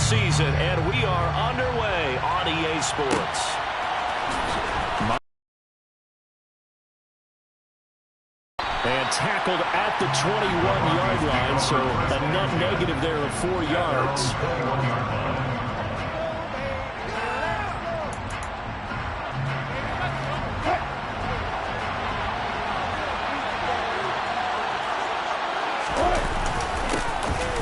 season, and we are underway on EA Sports. And tackled at the 21-yard line, so a net negative there of 4 yards.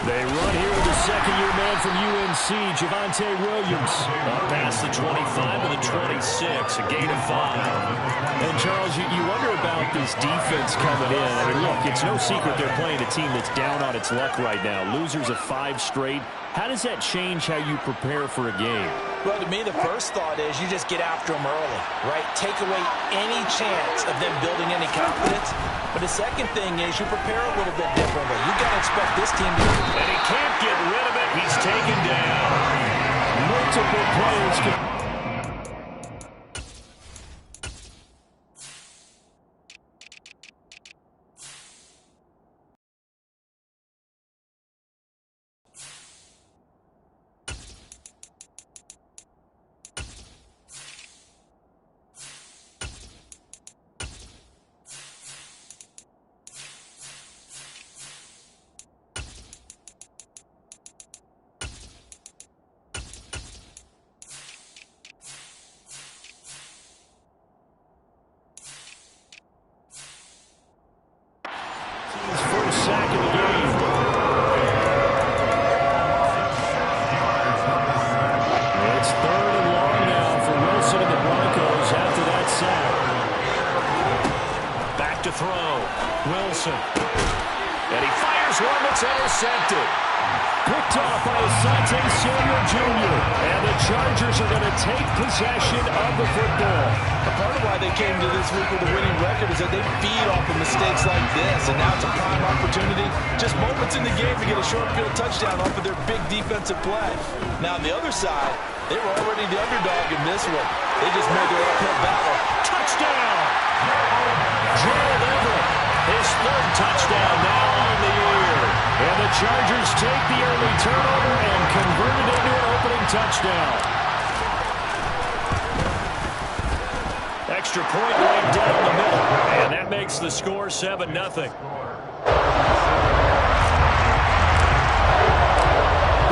They run here with the second-year man from UNC, Javonte Williams. Up past the 25 to the 26, a gain of 5. And, Charles, you wonder about this defense coming in. I mean, look, it's no secret they're playing a team that's down on its luck right now. Losers of 5 straight. How does that change how you prepare for a game? Well, to me, the first thought is you just get after them early, right? Take away any chance of them building any confidence. But the second thing is you prepare a little bit differently. You got to expect this team to... And he can't get rid of it. He's taken down. Multiple players can... sack of the game. It's 3rd and long now for Wilson and the Broncos after that sack. Back to throw. Wilson. And he fires one that's intercepted. Picked off by Asante Samuel Jr. And the Chargers are going to take possession of the football. A part of why they came to this week with a winning record is that they feed off of mistakes like this. And now it's a prime opportunity, just moments in the game, to get a short field touchdown off of their big defensive play. Now on the other side, they were already the underdog in this one. They just made their uphill battle. Touchdown! Gerald Everett, his 3rd touchdown now on the year. And the Chargers take the early turnover and convert it into an opening touchdown. Extra point right down the middle. And that makes the score 7-0. The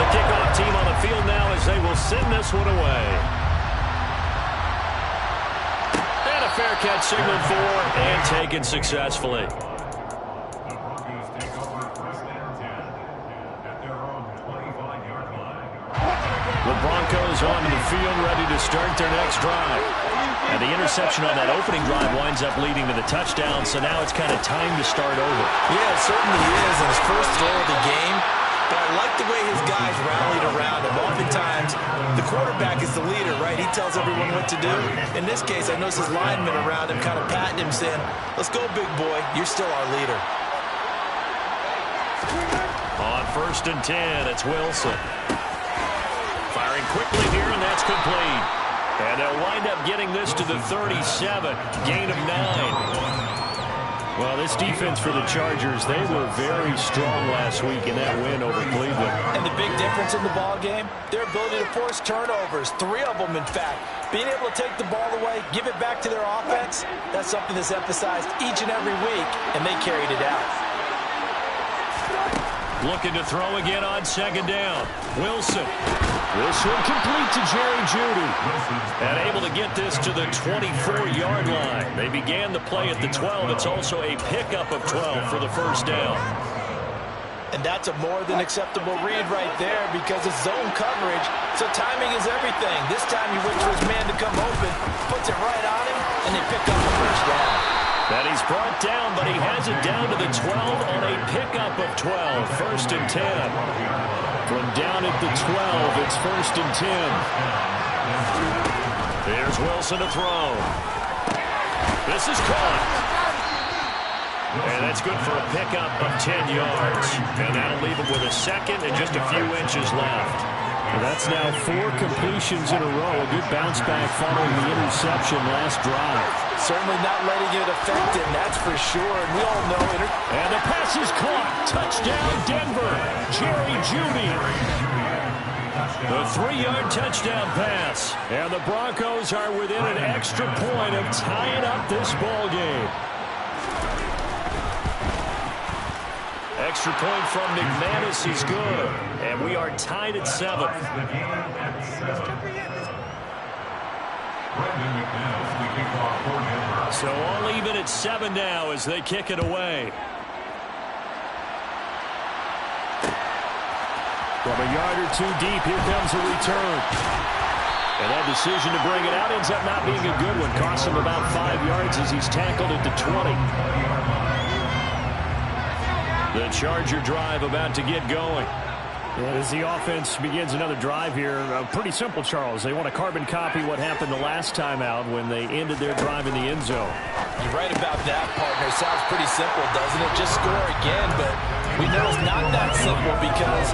kickoff team on the field now as they will send this one away. And a fair catch signaled for and taken successfully. The Broncos onto the field, ready to start their next drive. And the interception on that opening drive winds up leading to the touchdown, so now it's kind of time to start over. Yeah, it certainly is, and his first throw of the game. But I like the way his guys rallied around him. Oftentimes, the quarterback is the leader, right? He tells everyone what to do. In this case, I noticed his linemen around him kind of patting him, saying, "Let's go, big boy. You're still our leader." On 1st and 10, it's Wilson. Firing quickly here, and that's complete. And they'll wind up getting this to the 37, gain of 9. Well, this defense for the Chargers, they were very strong last week in that win over Cleveland. And the big difference in the ball game, their ability to force turnovers, 3 of them, in fact. Being able to take the ball away, give it back to their offense, that's something that's emphasized each and every week, and they carried it out. Looking to throw again on 2nd down. Wilson. This one complete to Jerry Jeudy. And able to get this to the 24-yard line. They began the play at the 12. It's also a pickup of 12 for the 1st down. And that's a more than acceptable read right there because it's zone coverage, so timing is everything. This time he waits for his man to come open, puts it right on him, and they pick up the 1st down. That he's brought down, but he has it down to the 12 on a pickup of 12. 1st and 10. From down at the 12, it's 1st and 10. Here's Wilson to throw. This is caught. And that's good for a pickup of 10 yards. And that'll leave him with a 2nd and just a few inches left. Well, that's now 4 completions in a row. A good bounce back following the interception last drive. Certainly not letting it affect him, that's for sure. And we all know it. And the pass is caught. Touchdown, Denver. Jerry Jeudy. The 3-yard touchdown pass. And the Broncos are within an extra point of tying up this ball game. Extra point from McManus is good. And we are tied at 7. So all even at 7 now as they kick it away. From a yard or two deep, here comes a return. And that decision to bring it out ends up not being a good one. Costs him about 5 yards as he's tackled at the 20. The Charger drive about to get going. And as the offense begins another drive here, pretty simple, Charles. They want to carbon copy what happened the last time out when they ended their drive in the end zone. You're right about that, partner. Sounds pretty simple, doesn't it? Just score again, but we know it's not that simple because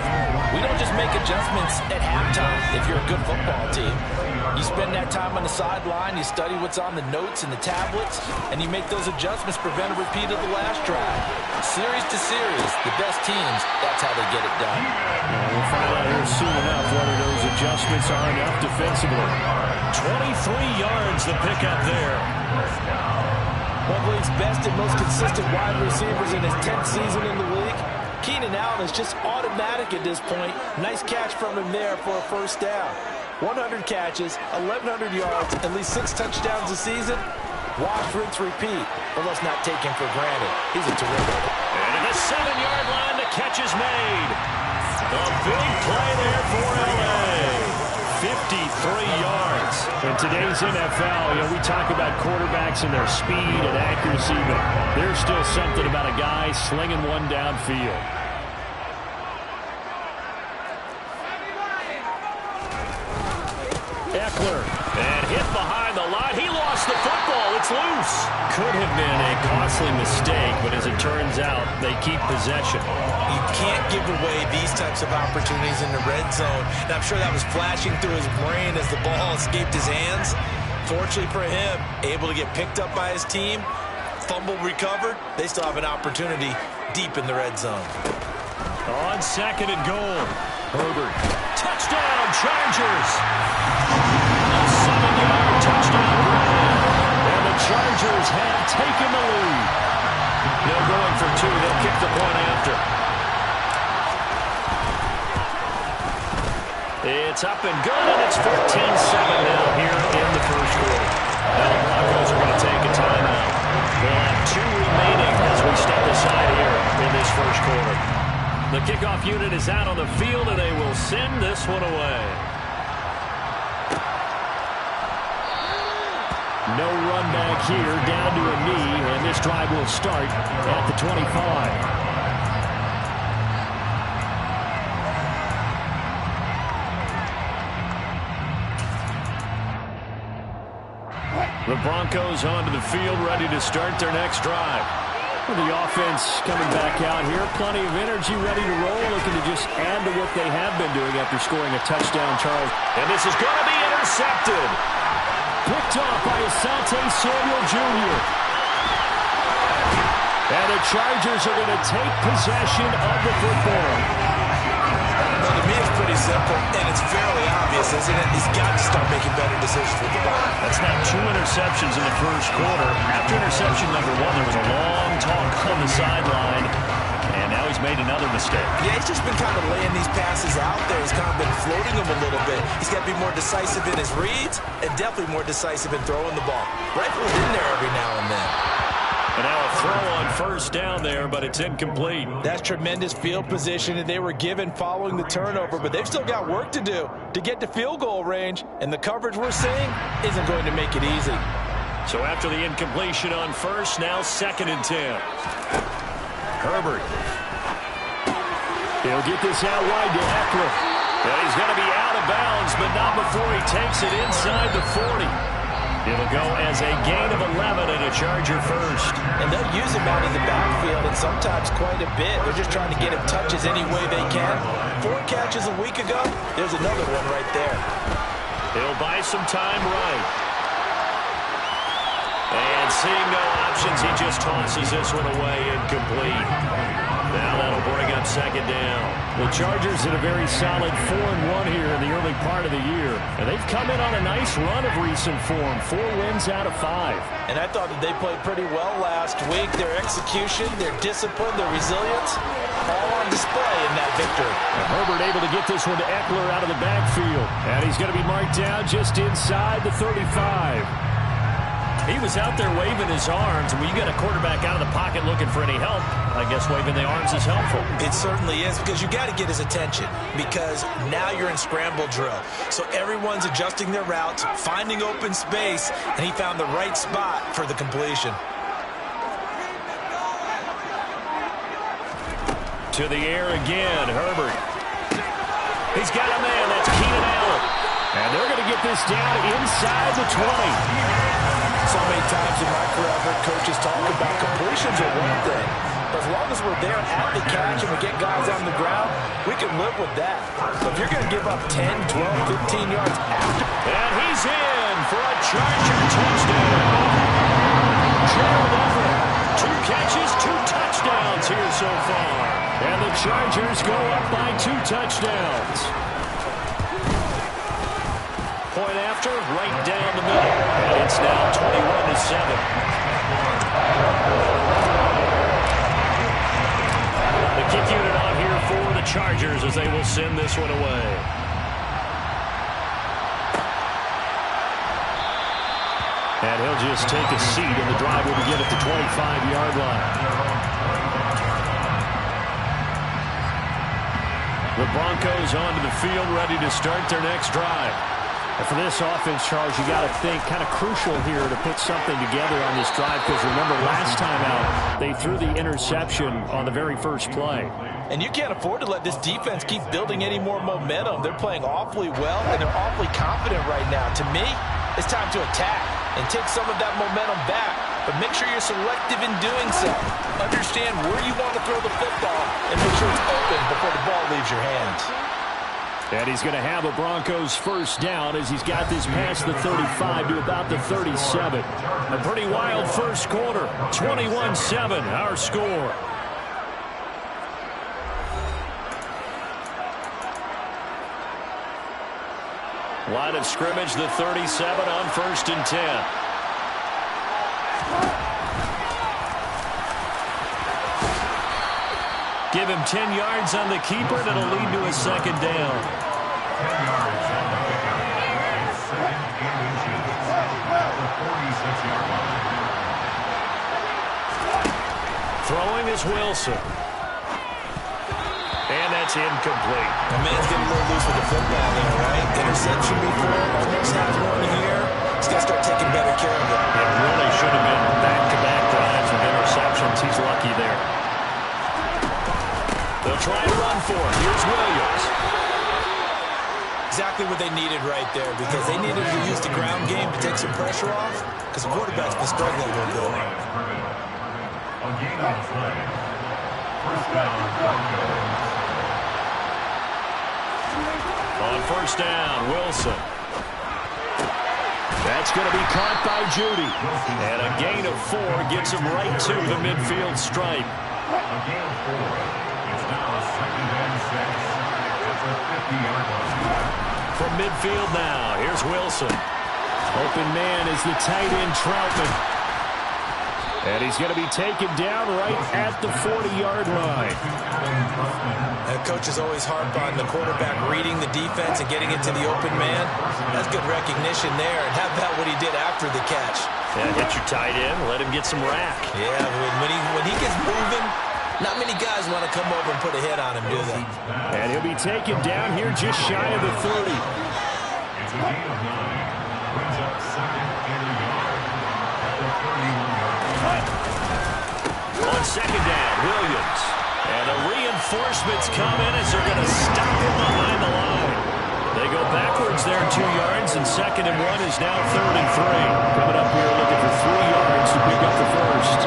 we don't just make adjustments at halftime if you're a good football team. You spend that time on the sideline, you study what's on the notes and the tablets, and you make those adjustments, prevent a repeat of the last drive. Series to series, the best teams, that's how they get it done. We'll find out here soon enough whether those adjustments are enough defensively. 23 yards the pickup there. One of the league's best and most consistent wide receivers in his 10th season in the league. Keenan Allen is just automatic at this point. Nice catch from him there for a first down. 100 catches, 1,100 yards, at least 6 touchdowns a season. Wash, rinse, repeat. But let's not take him for granted. He's a terrific. And at the 7-yard line, the catch is made. A big play there for L.A. 53 yards. In today's NFL, we talk about quarterbacks and their speed and accuracy, but there's still something about a guy slinging one downfield. Eckler, and hit behind the line. He lost the football. It's loose. Could have been a costly mistake, but as it turns out, they keep possession. You can't give away these types of opportunities in the red zone. And I'm sure that was flashing through his brain as the ball escaped his hands. Fortunately for him, able to get picked up by his team, fumble recovered. They still have an opportunity deep in the red zone. On 2nd and goal, Herbert. Touchdown, Chargers. A 7-yard touchdown run. And the Chargers have taken the lead. They're going for 2. They'll kick the point after. It's up and good, and it's 14-7 now here in the first quarter. Now the Broncos are going to take a timeout. They'll have 2 remaining as we step aside here in this first quarter. The kickoff unit is out on the field, and they will send this one away. No run back here, down to a knee, and this drive will start at the 25. The Broncos onto the field, ready to start their next drive. The offense coming back out here. Plenty of energy, ready to roll, looking to just add to what they have been doing after scoring a touchdown, Charles. And this is going to be intercepted. Picked off by Asante Samuel Jr. And the Chargers are going to take possession of the football. Well, to me, it's pretty simple, and it's fairly obvious, isn't it? He's got to start making better decisions with the ball. That's now 2 interceptions in the first quarter. After interception number 1, there was a long talk on the sideline, and now he's made another mistake. Yeah, he's just been kind of laying these passes out there. He's kind of been floating them a little bit. He's got to be more decisive in his reads and definitely more decisive in throwing the ball. Rifle's in there every now and then. And now a throw on first down there, but it's incomplete. That's tremendous field position that they were given following the turnover, but they've still got work to do to get to field goal range, and the coverage we're seeing isn't going to make it easy. So after the incompletion on first, now 2nd and 10. Herbert. He'll get this out wide to Eckler. And he's going to be out of bounds, but not before he takes it inside the 40. It'll go as a gain of 11 and a Charger first. And they'll use him out of the backfield, and sometimes quite a bit. They're just trying to get him touches any way they can. 4 catches a week ago. There's another one right there. He'll buy some time right. And seeing no options, he just tosses this one away incomplete. Now that'll bring up second down. The Chargers in a very solid 4-1 here in the early part of the year. And they've come in on a nice run of recent form. 4 wins out of 5. And I thought that they played pretty well last week. Their execution, their discipline, their resilience, all on display in that victory. And Herbert able to get this one to Eckler out of the backfield. And he's going to be marked down just inside the 35. He was out there waving his arms, and when you get a quarterback out of the pocket looking for any help, I guess waving the arms is helpful. It certainly is, because you got to get his attention, because now you're in scramble drill. So everyone's adjusting their routes, finding open space, and he found the right spot for the completion. To the air again, Herbert. He's got a man, that's Keenan Allen. And they're going to get this down inside the 20. So many times in my career, I've heard coaches talk about completions are one thing. But as long as we're there at the catch and we get guys on the ground, we can live with that. But if you're going to give up 10, 12, 15 yards after. And he's in for a Charger touchdown. Gerald Everett, 2 catches, 2 touchdowns here so far. And the Chargers go up by 2 touchdowns. Point after, right down the middle. And it's now 21-7. The kick unit on here for the Chargers as they will send this one away. And he'll just take a seat, and the drive will begin at the 25-yard line. The Broncos onto the field, ready to start their next drive. And for this offense, Charles, you got to think kind of crucial here to put something together on this drive, because remember last time out they threw the interception on the very first play. And you can't afford to let this defense keep building any more momentum. They're playing awfully well, and they're awfully confident right now. To me, it's time to attack and take some of that momentum back. But make sure you're selective in doing so. Understand where you want to throw the football and make sure it's open before the ball leaves your hands. And he's going to have a Broncos first down as he's got this past the 35 to about the 37. A pretty wild first quarter. 21-7, our score. Line of scrimmage, the 37 on 1st and 10. Give him 10 yards on the keeper, and it'll lead to a second down. Throwing is Wilson. And that's incomplete. The man's getting a little loose with the football there, right? Interception before, almost has one here. He's got to start taking better care of it. It really should have been back-to-back drives with interceptions. He's lucky there. They'll try to run for him. Here's Williams. Exactly what they needed right there, because they needed to use the ground game to take some pressure off, because the quarterback's been struggling a little bit. On first down, Wilson. That's going to be caught by Judy. And a gain of 4 gets him right to the midfield stripe. From midfield now, here's Wilson. Open man is the tight end Troutman. And he's going to be taken down right at the 40-yard line. And coaches always harp on the quarterback reading the defense and getting into the open man. That's good recognition there. And how about what he did after the catch? Yeah, hit your tight end, let him get some rack. Yeah, when he gets moving, not many guys want to come over and put a hit on him, do they? And he'll be taken down here just shy of the 30. On second down, Williams. And the reinforcements come in as they're going to stop him behind the line. They go backwards there 2 yards, and 2nd and 1 is now 3rd and 3. Coming up here looking for 3 yards to pick up the first.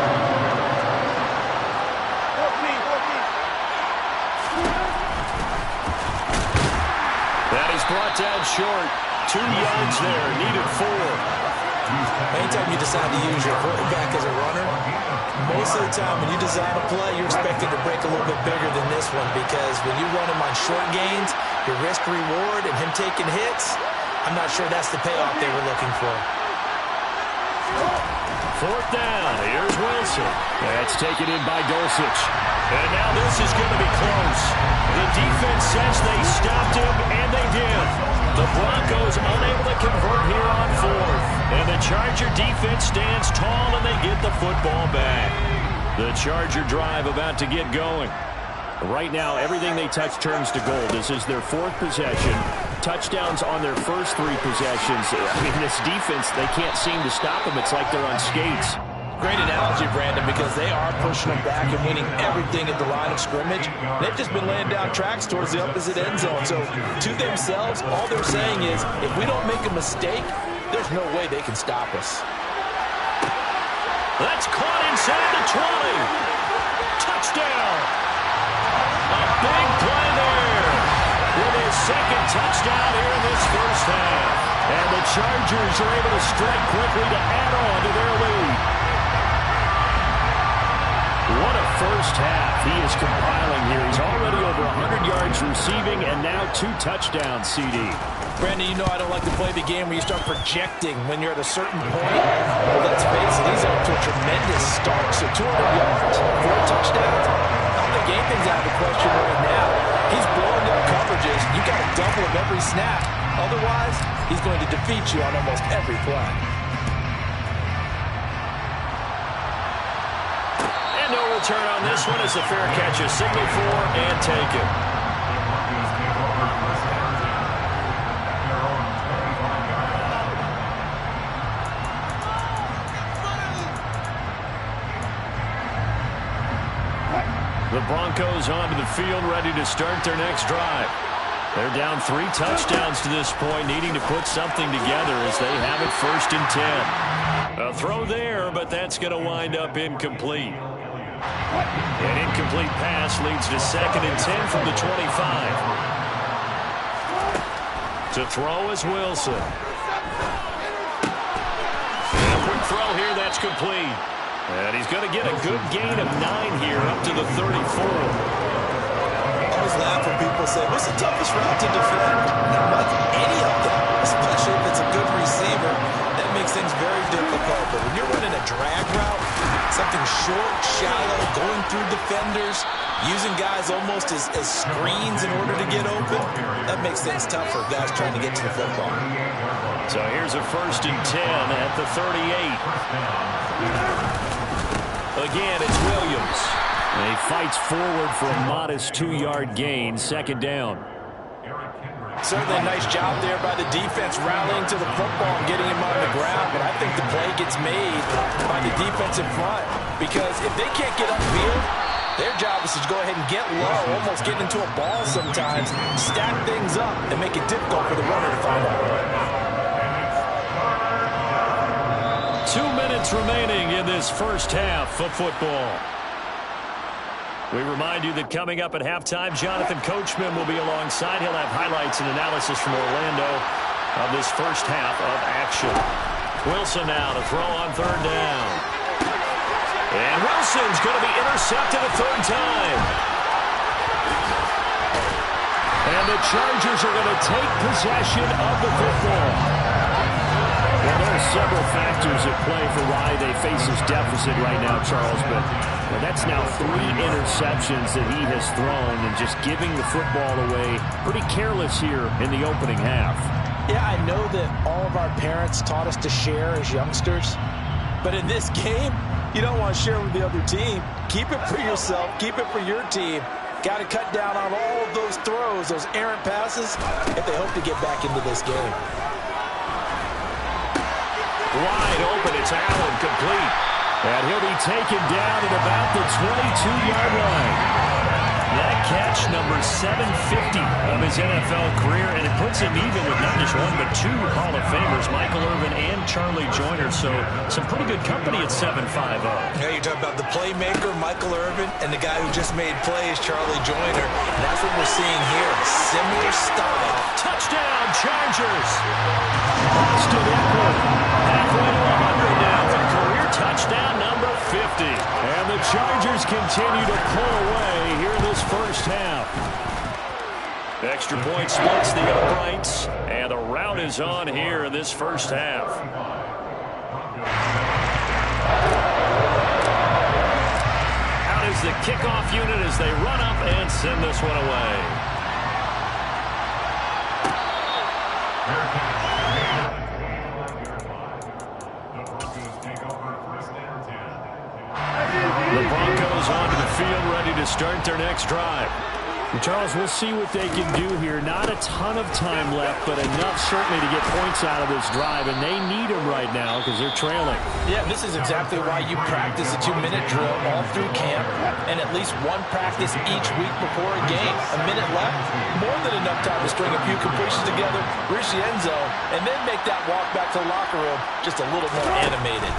That is brought down short. 2 yards there, needed 4. Anytime you decide to use your quarterback as a runner, most of the time when you design a play, you're expected to break a little bit bigger than this this one because when you run him on short gains, your risk-reward and him taking hits, I'm not sure that's the payoff they were looking for. Fourth down. Here's Wilson. That's taken in by Dulcich. And now this is going to be close. The defense says they stopped him, and they did. The Broncos unable to convert here on fourth. And the Charger defense stands tall, and they get the football back. The Charger drive about to get going. Right now, everything they touch turns to gold. This is their fourth possession. Touchdowns on their first three possessions. I mean, this defense, they can't seem to stop them. It's like they're on skates. Great analogy, Brandon, because they are pushing them back and winning everything at the line of scrimmage. They've just been laying down tracks towards the opposite end zone. So to themselves, all they're saying is, if we don't make a mistake, there's no way they can stop us. That's caught inside the 20. Touchdown. A big play there with his second touchdown here in this first half. And the Chargers are able to strike quickly to add on to their lead. What a first half he is compiling here. He's already over 100 yards receiving and now 2 touchdowns, CD. Brandon, you know I don't like to play the game where you start projecting when you're at a certain point. Well, let's face it, he's up to a tremendous start. So 200 yards, 4 touchdowns. I don't think anything's out of the question right now. He's blowing up coverages. You got to double him every snap. Otherwise, he's going to defeat you on almost every play. And no return on this one as the fair catch is signaled for and taken. The Broncos onto the field, ready to start their next drive. They're down 3 touchdowns to this point, needing to put something together as they have it 1st and 10. A throw there, but that's going to wind up incomplete. An incomplete pass leads to 2nd and 10 from the 25. To throw is Wilson. And a quick throw here, that's complete. And he's going to get a good gain of 9 here, up to the 34. I always laugh when people say, what's the toughest route to defend? Not like any of them, especially if it's a good receiver. That makes things very difficult. But when you're running a drag route, something short, shallow, going through defenders, using guys almost as screens in order to get open, that makes things tough for guys trying to get to the football. So here's a 1st and 10 at the 38. Again, it's Williams. And he fights forward for a modest 2-yard gain, 2nd down. Certainly a nice job there by the defense rallying to the football and getting him on the ground, but I think the play gets made by the defense in front because if they can't get upfield, their job is to go ahead and get low, almost get into a ball sometimes, stack things up, and make it difficult for the runner to find out. 2 minutes remaining in this first half of football. We remind you that coming up at halftime, Jonathan Coachman will be alongside. He'll have highlights and analysis from Orlando of this first half of action. Wilson now to throw on 3rd down. And Wilson's going to be intercepted a 3rd time. And the Chargers are going to take possession of the football. Well, there are several factors at play for why they face this deficit right now, Charles, but that's now 3 interceptions that he has thrown and just giving the football away pretty careless here in the opening half. Yeah, I know that all of our parents taught us to share as youngsters, but in this game, you don't want to share with the other team. Keep it for yourself. Keep it for your team. Got to cut down on all of those throws, those errant passes, if they hope to get back into this game. Wide open, it's Allen, complete. And he'll be taken down at about the 22-yard line. That catch, number 750 of his NFL career, and it puts him even with not just 1 but 2 Hall of Famers, Michael Irvin and Charlie Joyner. So some pretty good company at 7'5". Yeah, you're talking about the playmaker, Michael Irvin, and the guy who just made plays, Charlie Joyner. And that's what we're seeing here, similar style. Touchdown, Chargers! Austin Eckler, halfway to 100 now, with career touchdown number 50. And the Chargers continue to pull away here in this first first half. Extra point splits the uprights, and the rout is on here in this first half. Out is the kickoff unit as they run up and send this one away. The Broncos onto the field, ready to start their next drive. Charles, we'll see what they can do here. Not a ton of time left, but enough certainly to get points out of this drive, and they need them right now because they're trailing. Yeah, this is exactly why you practice a 2-minute drill all through camp and at least one practice each week before a game. A minute left, more than enough time to string a few completions together, reach the end zone, and then make that walk back to the locker room just a little more animated.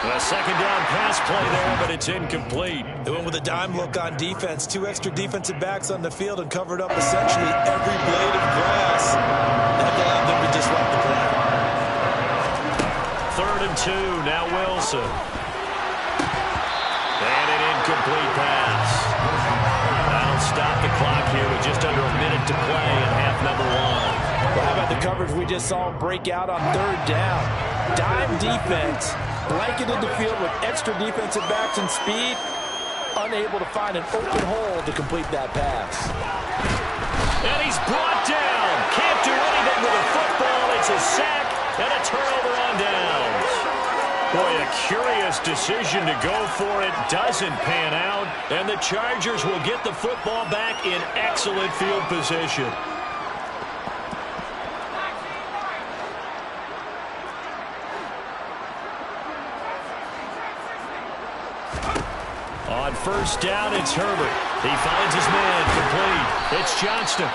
A second down pass play there, but it's incomplete. They went with a dime look on defense. 2 extra defensive backs on the field and covered up essentially every blade of grass. That allowed them to disrupt the play. 3rd and 2, now Wilson. And an incomplete pass. That'll stop the clock here with just under a minute to play in half number 1. Well, how about the coverage we just saw him break out on 3rd down? Dime defense. Blanketed the field with extra defensive backs and speed, unable to find an open hole to complete that pass. And he's brought down. Can't do anything with a football. It's a sack and a turnover on downs. Boy, a curious decision to go for it. Doesn't pan out, and the Chargers will get the football back in excellent field position. On 1st down, it's Herbert. He finds his man complete. It's Johnston.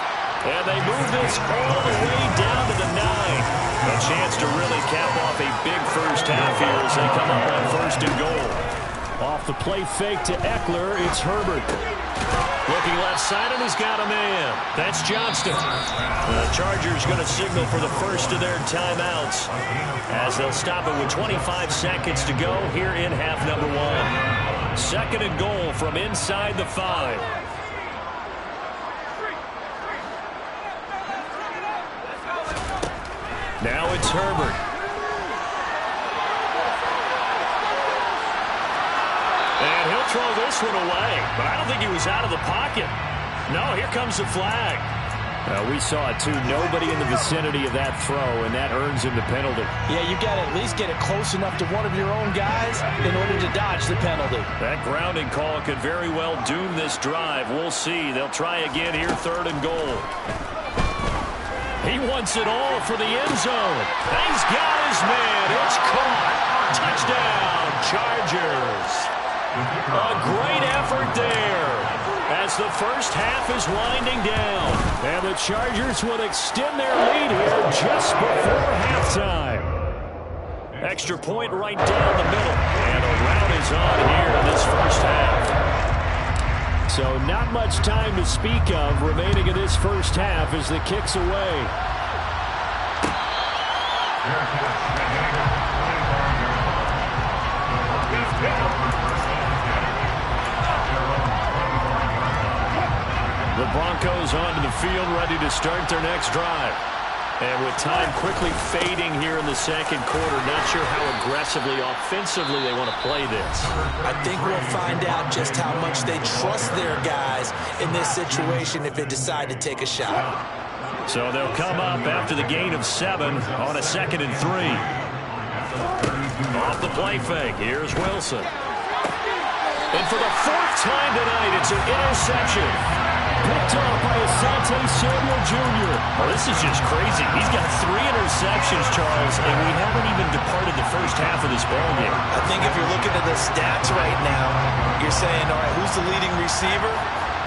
And they move this all the way down to the 9. A chance to really cap off a big first half here as they come up on 1st and goal. Off the play fake to Eckler, it's Herbert. Looking left side, and he's got a man. That's Johnston. The Chargers going to signal for the first of their timeouts as they'll stop it with 25 seconds to go here in half number 1. 2nd and goal from inside the 5. Now it's Herbert. And he'll throw this one away, but I don't think he was out of the pocket. No, here comes the flag. We saw it too. Nobody in the vicinity of that throw, and that earns him the penalty. Yeah, you got to at least get it close enough to one of your own guys in order to dodge the penalty. That grounding call could very well doom this drive. We'll see. They'll try again here, 3rd and goal. He wants it all for the end zone. He's got his man. It's caught. Touchdown, Chargers. A great effort there as the first half is winding down. And the Chargers will extend their lead here just before halftime. Extra point right down the middle. And a rout is on here in this first half. So not much time to speak of remaining in this first half as the kick's away. The Broncos onto the field, ready to start their next drive. And with time quickly fading here in the 2nd quarter, not sure how aggressively, offensively they want to play this. I think we'll find out just how much they trust their guys in this situation if they decide to take a shot. So they'll come up after the gain of 7 on a 2nd and 3. Off the play fake, here's Wilson. And for the 4th time tonight, it's an interception. Picked off by Asante Samuel Jr. Well, this is just crazy. He's got 3 interceptions, Charles, and we haven't even departed the first half of this ballgame. I think if you're looking at the stats right now, you're saying, all right, who's the leading receiver?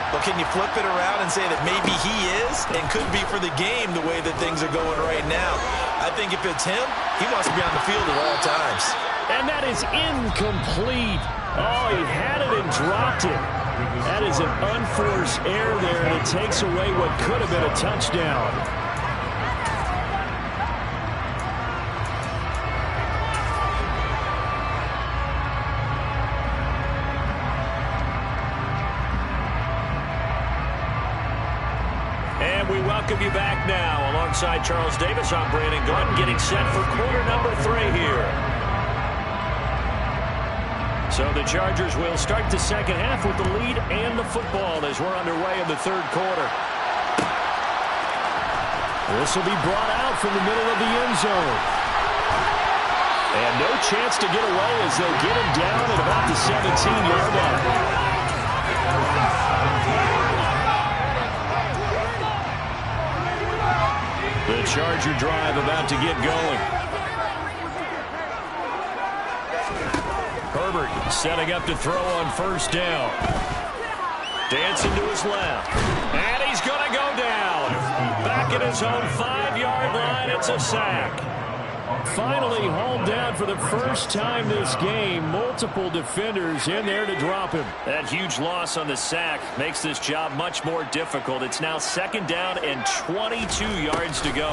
But can you flip it around and say that maybe he is and could be for the game the way that things are going right now? I think if it's him, he must be on the field at all times. And that is incomplete. Oh, he had it and dropped it. That is an unforced error there, and it takes away what could have been a touchdown. And we welcome you back now. Alongside Charles Davis, I'm Brandon Gaudin, getting set for quarter number 3 here. So the Chargers will start the second half with the lead and the football as we're underway in the third quarter. This will be brought out from the middle of the end zone. And no chance to get away as they'll get him down at about the 17-yard line. The Charger drive about to get going. Herbert setting up to throw on first down. Dancing to his left. And he's going to go down. Back at his own 5-yard line, it's a sack. Finally hauled down for the first time this game. Multiple defenders in there to drop him. That huge loss on the sack makes this job much more difficult. It's now second down and 22 yards to go.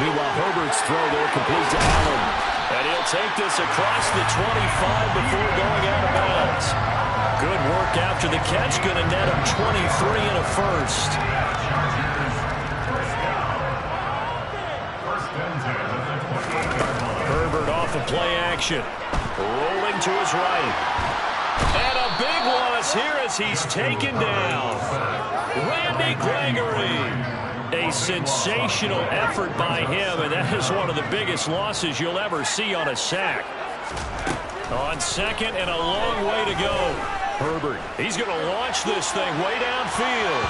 Meanwhile, Herbert's throw there complete to Allen. And he'll take this across the 25 before going out of bounds. Good work after the catch. Going to net him 23 and a first. Herbert off of play action. Rolling to his right. And a big loss here as he's taken down. Randy Gregory. A sensational effort by him, and that is one of the biggest losses you'll ever see on a sack. On second and a long way to go. Herbert, he's going to launch this thing way downfield.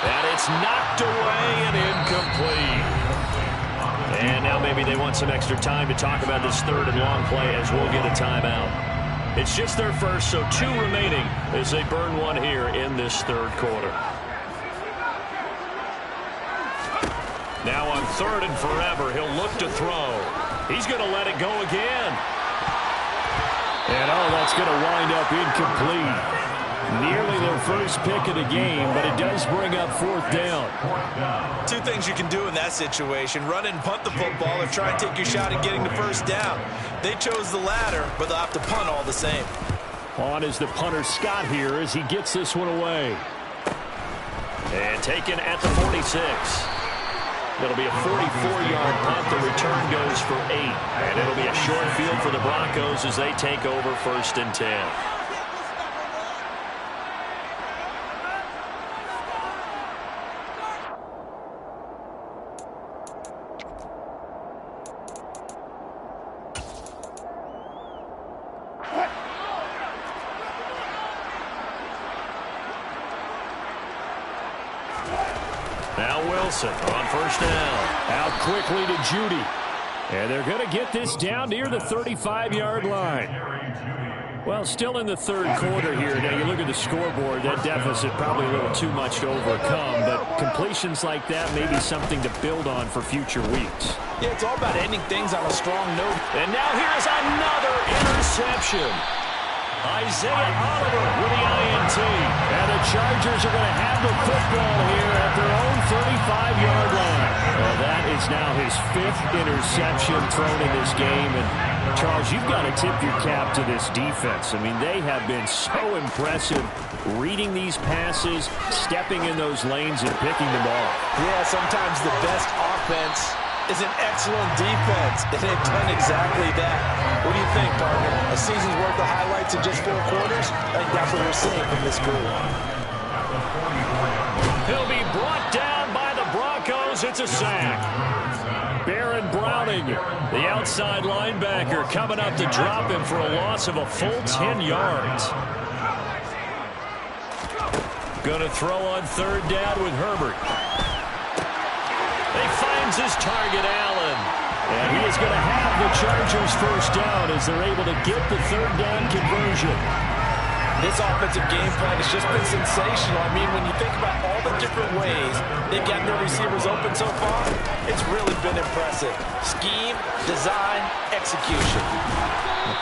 And it's knocked away and incomplete. And now maybe they want some extra time to talk about this third and long play as we'll get a timeout. It's just their first, so 2 remaining as they burn one here in this third quarter. Now on third and forever, he'll look to throw. He's going to let it go again. And that's going to wind up incomplete. Nearly their first pick of the game, but it does bring up fourth down. 2 things you can do in that situation: run and punt the football, or try and take your shot at getting the first down. They chose the latter, but they'll have to punt all the same. On is the punter Scott here as he gets this one away. And taken at the 46. It'll be a 44-yard punt. The return goes for 8. And it'll be a short field for the Broncos as they take over first and 10. Now Wilson on first down. Out quickly to Judy. And they're going to get this down near the 35-yard line. Well, still in the third quarter here. Now, you look at the scoreboard, that deficit probably a little too much to overcome. But completions like that may be something to build on for future weeks. Yeah, it's all about ending things on a strong note. And now here's another interception. Isaiah Oliver with the INT. And the Chargers are going to have the football here at their own 35-yard line. Well, that is now his 5th interception thrown in this game. And, Charles, you've got to tip your cap to this defense. I mean, they have been so impressive reading these passes, stepping in those lanes, and picking them off. Yeah, sometimes the best offense is an excellent defense, and they've done exactly that. What do you think, partner? A season's worth of highlights in just 4 quarters? I think that's what we're seeing from this group. He'll be brought down by the Broncos. It's a sack. Baron Browning, the outside linebacker, coming up to drop him for a loss of a full 10 yards. Going to throw on third down with Herbert. He finds his target, Allen. And he is going to have the Chargers first down as they're able to get the third down conversion. This offensive game plan has just been sensational. I mean, when you think about all the different ways they've gotten their receivers open so far, it's really been impressive. Scheme, design, execution.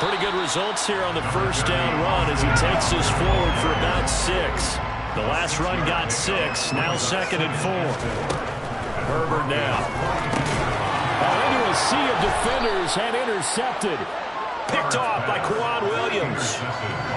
Pretty good results here on the first down run as he takes this forward for about 6. The last run got 6, now second and 4. Herbert now. Into a sea of defenders and intercepted. Picked off by Quan Williams.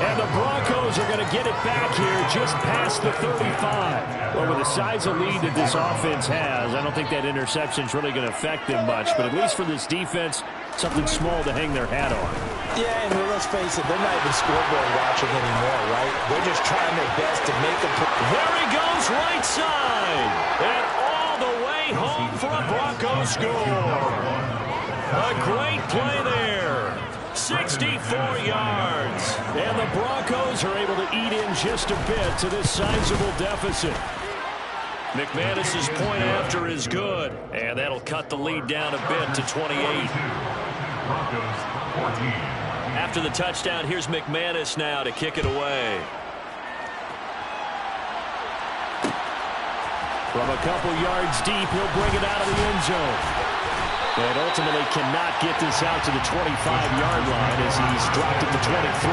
And the Broncos Broncos are going to get it back here just past the 35. Well, with the size of lead that this offense has, I don't think that interception is really going to affect them much. But at least for this defense, something small to hang their hat on. Yeah, and let's face it, they're not even scoreboard watching anymore, right? They're just trying their best to make them. There he goes, right side. And all the way home for a Broncos score. A great play there. 64 yards. And the Broncos are able to eat in just a bit to this sizable deficit. McManus's point after is good. And that'll cut the lead down a bit to 28. After the touchdown, here's McManus now to kick it away. From a couple yards deep, he'll bring it out of the end zone. But ultimately cannot get this out to the 25-yard line as he's dropped at the 23.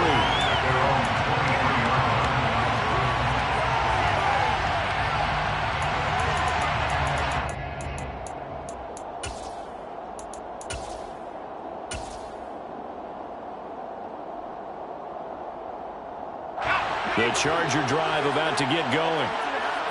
The Charger drive about to get going.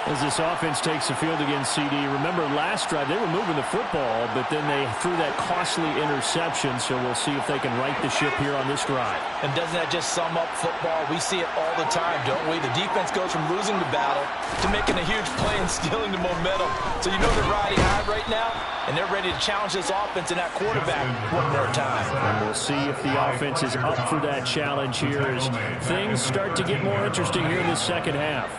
As this offense takes the field against CD, remember last drive they were moving the football, but then they threw that costly interception, so we'll see if they can right the ship here on this drive. And doesn't that just sum up football? We see it all the time, don't we? The defense goes from losing the battle to making a huge play and stealing the momentum. So you know they're riding high right now, and they're ready to challenge this offense and that quarterback one more time. And we'll see if the offense is up for that challenge here as things start to get more interesting here in the second half.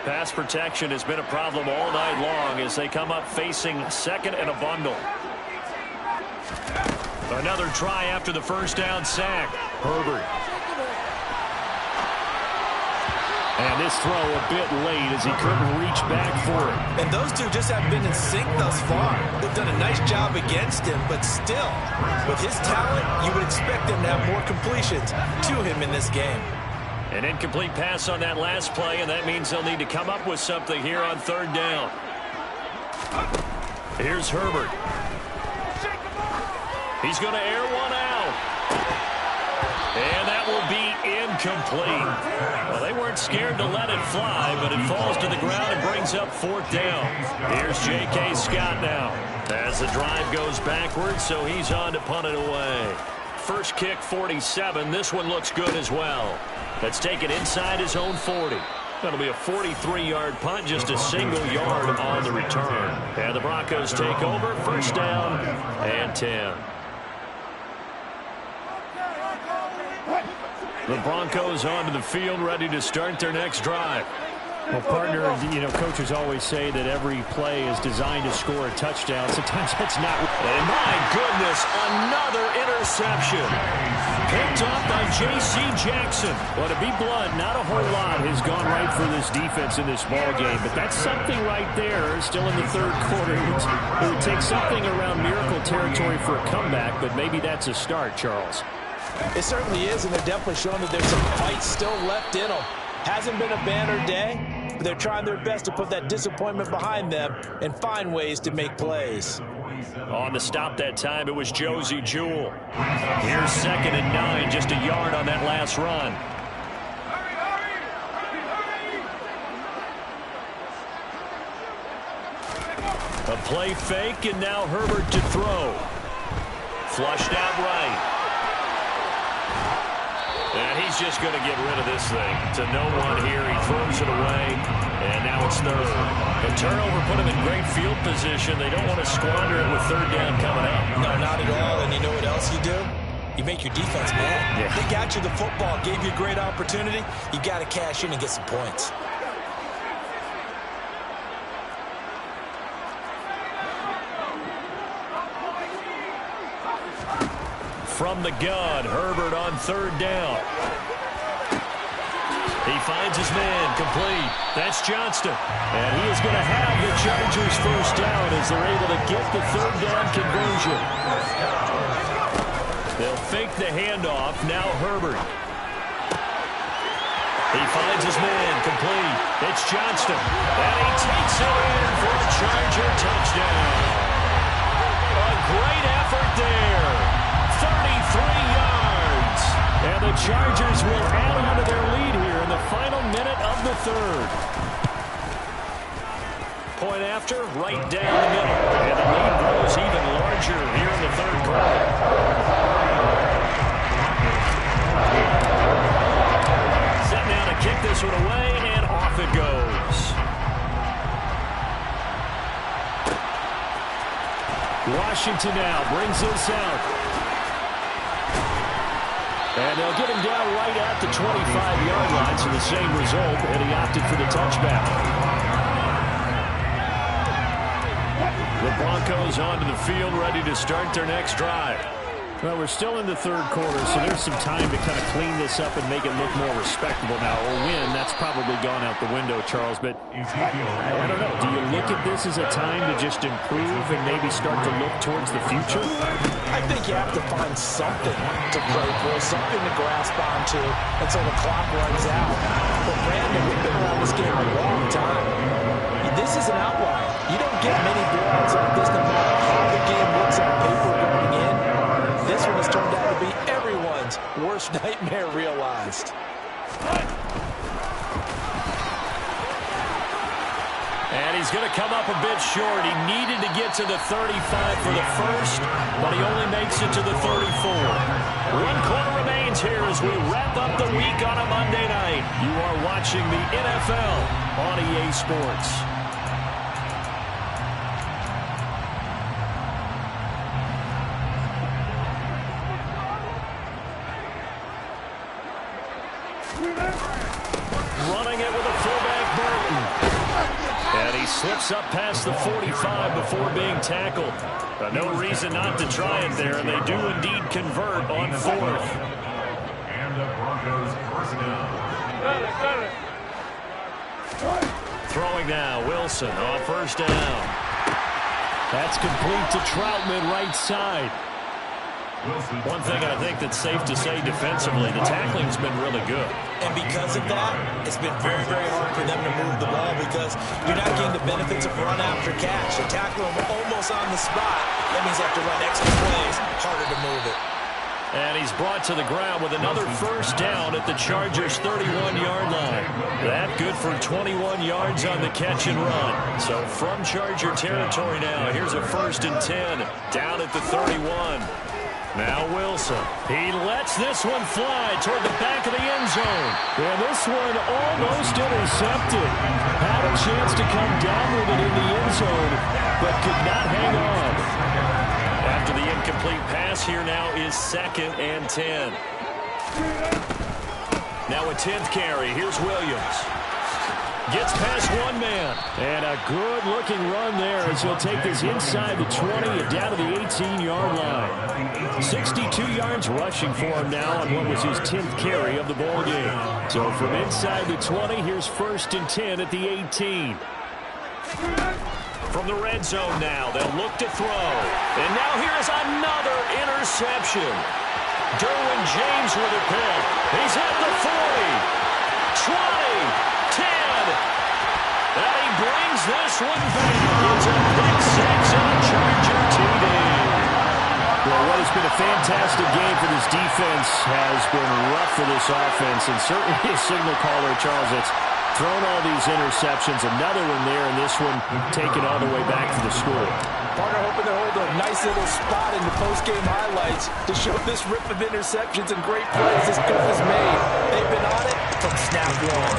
Pass protection has been a problem all night long as they come up facing second and a bundle. Another try after the first down sack. Herbert. And this throw a bit late as he couldn't reach back for it. And those two just have been in sync thus far. They've done a nice job against him, but still, with his talent, you would expect them to have more completions to him in this game. An incomplete pass on that last play, and that means they'll need to come up with something here on third down. Here's Herbert. He's going to air one out. And that will be incomplete. Well, they weren't scared to let it fly, but it falls to the ground and brings up fourth down. Here's J.K. Scott now. As the drive goes backwards, so he's on to punt it away. First kick, 47. This one looks good as well. Let's take it inside his own 40. That'll be a 43-yard punt, just a single yard on the return. And the Broncos take over, first down and 10. The Broncos onto the field, ready to start their next drive. Well, partner, you know, coaches always say that every play is designed to score a touchdown. Sometimes that's not. And my goodness, another interception. Picked off by J.C. Jackson. Well, to be blunt, not a whole lot has gone right for this defense in this ball game, but that's something right there. Still in the third quarter. It would take something around miracle territory for a comeback, but maybe that's a start, Charles. It certainly is, and they're definitely showing that there's some fight still left in them. Hasn't been a banner day, but they're trying their best to put that disappointment behind them and find ways to make plays. On the stop that time, it was Josey Jewell. Here's second and 9, just a yard on that last run. A play fake, and now Herbert to throw. Flushed out right. And he's just going to get rid of this thing. To no one here, he throws it away, and now it's third. The turnover put him in great field position. They don't want to squander it with third down coming up. No, not at all. And you know what else you do? You make your defense mad. Yeah. They got you the football, gave you a great opportunity. You got to cash in and get some points. From the gun, Herbert on third down. He finds his man, complete. That's Johnston. And he is going to have the Chargers first down as they're able to get the third down conversion. They'll fake the handoff. Now Herbert. He finds his man, complete. It's Johnston. And he takes it in for a Charger touchdown. A great effort there. 33 yards. And the Chargers will add on to their lead here in the went after? Right down the middle. And the lead grows even larger here in the third quarter. Set now to kick this one away, and off it goes. Washington now brings this out. And they'll get him down right at the 25-yard line, so the same result, and he opted for the touchback. The Broncos onto the field, ready to start their next drive. Well, we're still in the third quarter, so there's some time to kind of clean this up and make it look more respectable now. Or win, that's probably gone out the window, Charles. But I don't know. Do you look at this as a time to just improve and maybe start to look towards the future? I think you have to find something to play for, something to grasp onto until the clock runs out. But Brandon, we've been around this game a long time. This is an outlier. You don't get many blowouts like this no matter how the game looks on paper going in. This one has turned out to be everyone's worst nightmare realized. And he's going to come up a bit short. He needed to get to the 35 for the first, but he only makes it to the 34. 1 quarter remains here as we wrap up the week on a Monday night. You are watching the NFL on EA Sports. Running it with a fullback, Burton. And he slips up past the 45 before being tackled. But no reason not to try it there, and they do indeed convert on fourth. And the Broncos personnel. Throwing now, Wilson on first down. That's complete to Troutman, right side. One thing I think that's safe to say defensively, the tackling's been really good. And because of that, it's been very, very hard for them to move the ball because you're not getting the benefits of run after catch. You tackle them almost on the spot. That means you have to run extra plays, harder to move it. And he's brought to the ground with another first down at the Chargers' 31-yard line. That good for 21 yards on the catch and run. So from Charger territory now, here's a 1st and 10 down at the 31. Now Wilson. He lets this one fly toward the back of the end zone. And this one almost intercepted. Had a chance to come down with it in the end zone, but could not hang on. After the incomplete pass, here now is 2nd and 10. Now a 10th carry. Here's Williams. Gets past one man. And a good-looking run there as he'll take this inside the 20 and down to the 18-yard line. 62 yards rushing for him now on what was his 10th carry of the ball game. So from inside the 20, here's 1st and 10 at the 18. From the red zone now, they'll look to throw. And now here's another interception. Derwin James with a pick. He's at the 40, 20, 10. And he brings this one back. It's a big 6 on Charger TD. Well, what has been a fantastic game for this defense has been rough for this offense. And certainly a signal caller, Charles, that's thrown all these interceptions. Another one there, and this one taken all the way back to the score. Partner hoping to hold a nice little spot in the post-game highlights to show this rip of interceptions and great plays this group has made. They've been on it from snap one.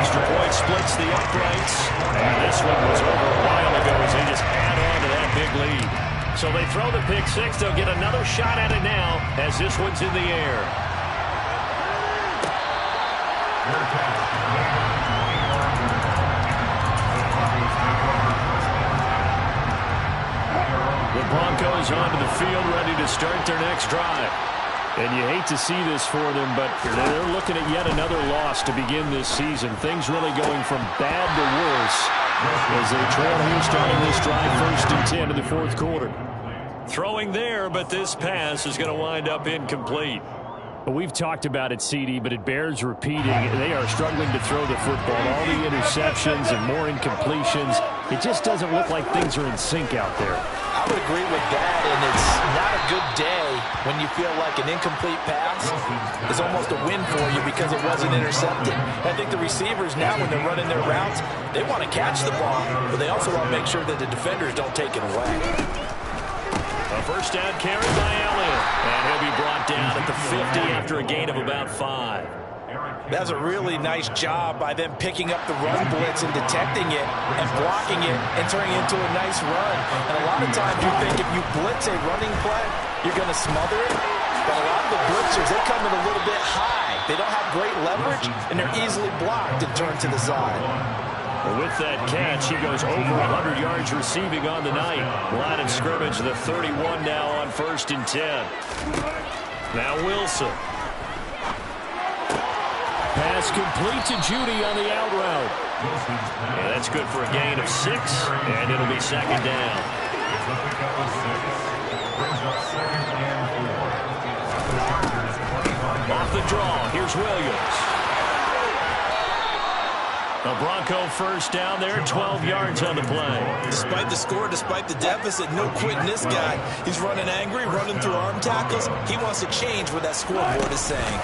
Extra point splits the uprights. And this one was over a while ago as they just add on to that big lead. So they throw the pick six. They'll get another shot at it now as this one's in the air. The Broncos onto the field, ready to start their next drive. And you hate to see this for them, but they're looking at yet another loss to begin this season. Things really going from bad to worse as they trail here starting this drive 1st and 10 in the 4th quarter. Throwing there, but this pass is going to wind up incomplete. We've talked about it, CD, but it bears repeating. They are struggling to throw the football. All the interceptions and more incompletions. It just doesn't look like things are in sync out there. I would agree with that, and it's not a good day when you feel like an incomplete pass is almost a win for you because it wasn't intercepted. I think the receivers now, when they're running their routes, they want to catch the ball, but they also want to make sure that the defenders don't take it away. A first down carry by Elliott, and he'll be brought down at the 50 after a gain of about 5. That's a really nice job by them picking up the run blitz and detecting it and blocking it and turning it into a nice run. And a lot of times you think if you blitz a running play, you're going to smother it. But a lot of the blitzers, they come in a little bit high. They don't have great leverage, and they're easily blocked and turned to the side. With that catch, he goes over 100 yards receiving on the night. Line of scrimmage, the 31 now on 1st and 10. Now Wilson. Pass complete to Judy on the out route. And that's good for a gain of 6, and it'll be 2nd down. Off the draw, here's Williams. A Bronco first down there, 12 yards on the play. Despite the score, despite the deficit, no quitting this guy. He's running angry, running through arm tackles. He wants to change what that scoreboard is saying.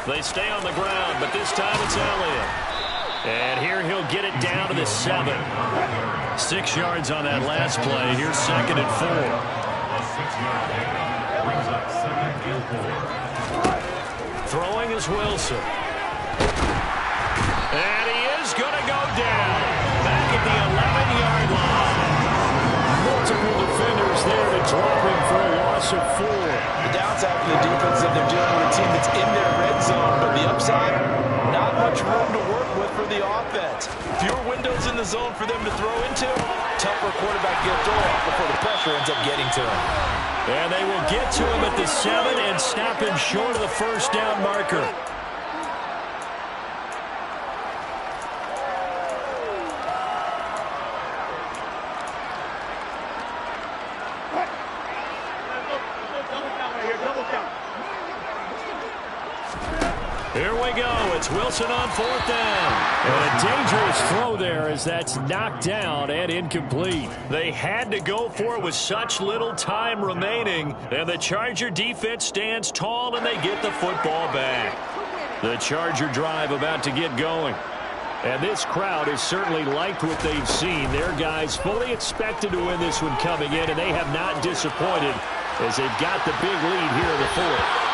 They stay on the ground, but this time it's Elliott. And here he'll get it down to the 7. 6 yards on that last play. Here's 2nd and 4. Throwing is Wilson. And he is going to go down. Back at the 11-yard line. Multiple defenders there to drop him for a loss of 4. The downside for the defense is they're dealing with a team that's in their red zone, but the upside, not much room to work with for the offense. Fewer windows in the zone for them to throw into. Tougher quarterback get throw off before the pressure ends up getting to him. And they will get to him at the 7 and snap him short of the first down marker. Here we go. It's Wilson on 4th down. And a dangerous throw there as that's knocked down and incomplete. They had to go for it with such little time remaining. And the Charger defense stands tall and they get the football back. The Charger drive about to get going. And this crowd has certainly liked what they've seen. Their guys fully expected to win this one coming in, and they have not disappointed as they've got the big lead here in the 4th.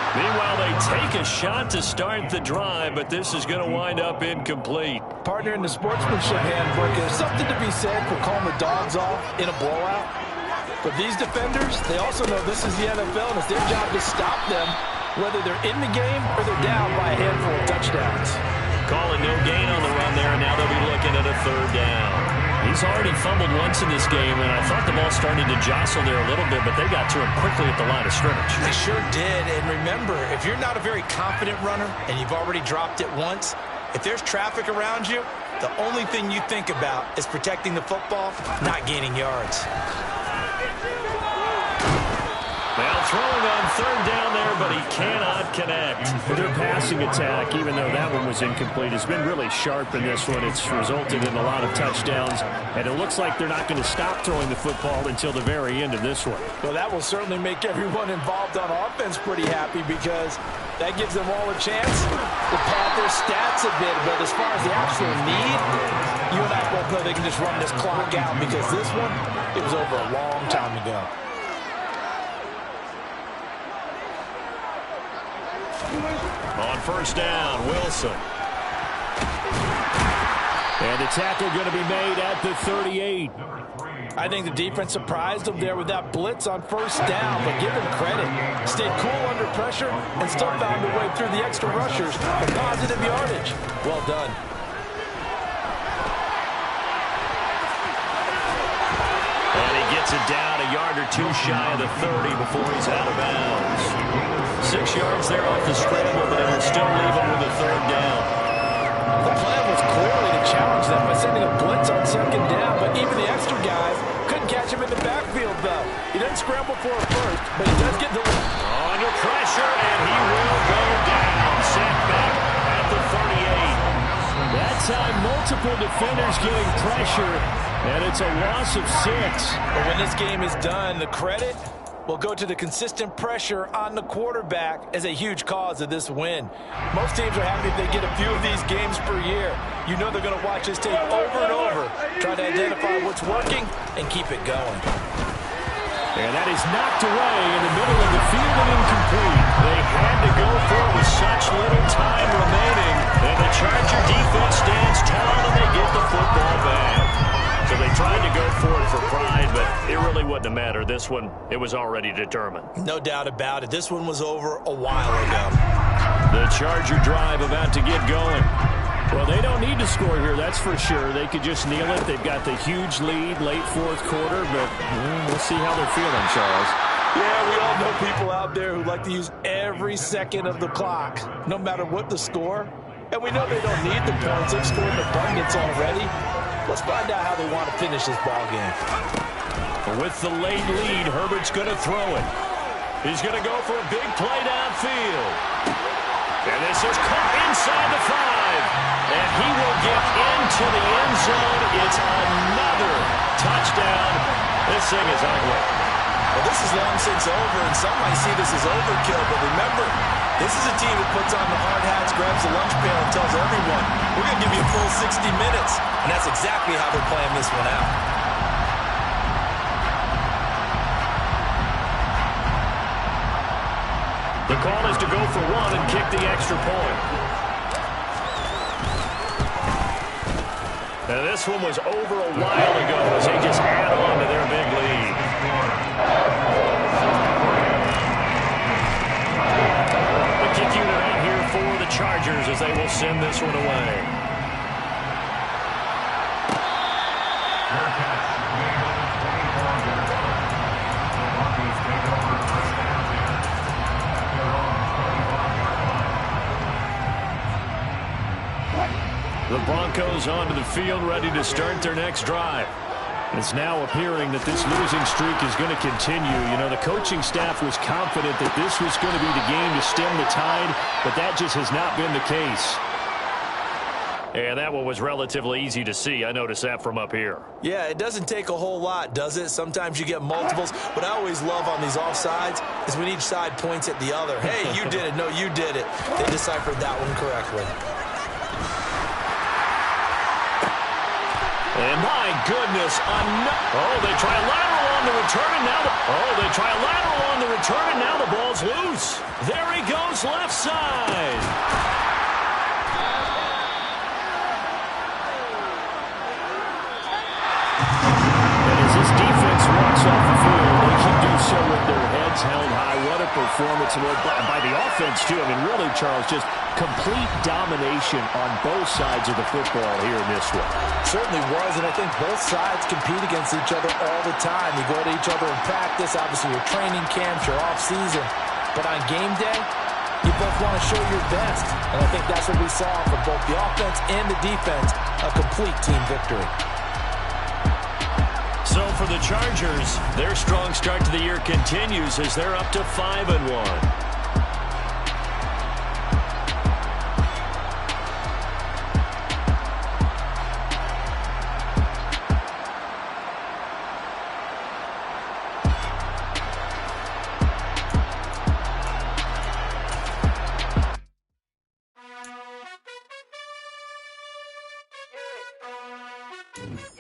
Meanwhile, they take a shot to start the drive, but this is going to wind up incomplete. Partner, in the sportsmanship handbook, there's something to be said for calling the dogs off in a blowout. But these defenders, they also know this is the NFL, and it's their job to stop them, whether they're in the game or they're down by a handful of touchdowns. Calling no gain on the run there, and now they'll be looking at a 3rd down. He's already fumbled once in this game, and I thought the ball started to jostle there a little bit, but they got to him quickly at the line of scrimmage. They sure did, and remember, if you're not a very confident runner and you've already dropped it once, if there's traffic around you, the only thing you think about is protecting the football, not gaining yards. Now throwing on 3rd down there, but he cannot connect. Their passing attack, even though that one was incomplete, has been really sharp in this one. It's resulted in a lot of touchdowns, and it looks like they're not going to stop throwing the football until the very end of this one. Well, that will certainly make everyone involved on offense pretty happy because that gives them all a chance to pad their stats a bit. But as far as the actual need, you and I both know they can just run this clock out because this one, it was over a long time ago. On 1st down, Wilson. And the tackle going to be made at the 38. I think the defense surprised them there with that blitz on 1st down, but give them credit. Stayed cool under pressure and still found a way through the extra rushers for positive yardage. Well done. And he gets it down a yard or 2 shy of the 30 before he's out of bounds. 6 yards there off the scramble, but it'll still leave him with a 3rd down. The plan was clearly to challenge them by sending a blitz on 2nd down, but even the extra guys couldn't catch catch him in the backfield, though. He doesn't scramble for it first, but he does get the... Under pressure, and he will go down. Set back at the 38. That time, multiple defenders getting pressure, and it's a loss of 6. But when this game is done, the credit will go to the consistent pressure on the quarterback as a huge cause of this win. Most teams are happy if they get a few of these games per year. You know they're going to watch this tape over and over, try to identify what's working and keep it going. And that is knocked away in the middle of the field and incomplete. They had to go for it with such little time remaining. And the Charger defense stands tall and they get the football back. So they tried to go for it for pride, but it really wouldn't have mattered. This one, it was already determined. No doubt about it. This one was over a while ago. The Charger drive about to get going. Well, they don't need to score here, that's for sure. They could just kneel it. They've got the huge lead late fourth quarter, but we'll see how they're feeling, Charles. Yeah, we all know people out there who like to use every second of the clock, no matter what the score. And we know they don't need the points. They've scored in abundance already. Let's find out how they want to finish this ball game. With the late lead, Herbert's going to throw it. He's going to go for a big play downfield. And this is caught inside the 5. And he will get into the end zone. It's another touchdown. This thing is ugly. Well, this is long since over, and some might see this as overkill. But remember, this is a team that puts on the hard hats, grabs the lunch pail, and tells everyone, we're going to give you a full 60 minutes. And that's exactly how they're playing this one out. The call is to go for one and kick the extra point. Now, this one was over a while ago as they just add on to their big lead. The kick unit out here for the Chargers as they will send this one away. The Broncos onto the field, ready to start their next drive. It's now appearing that this losing streak is going to continue. You know, the coaching staff was confident that this was going to be the game to stem the tide, but that just has not been the case. And that one was relatively easy to see. I noticed that from up here. Yeah, it doesn't take a whole lot, does it? Sometimes you get multiples. What I always love on these offsides is when each side points at the other. Hey, you did it. No, you did it. They deciphered that one correctly. And my goodness, they try a lateral on the return, and now they try a lateral on the return, and now the ball's loose. There he goes, left side. And as this defense walks off the field, they can do so with their heads held high. What a performance by the offense, too. I mean, really, Charles, just complete domination on both sides of the football here in this one. Certainly was, and I think both sides compete against each other all the time. You go to each other in practice, obviously your training camps, your off-season. But on game day, you both want to show your best. And I think that's what we saw from both the offense and the defense, a complete team victory. So for the Chargers, their strong start to the year continues as they're up to 5-1.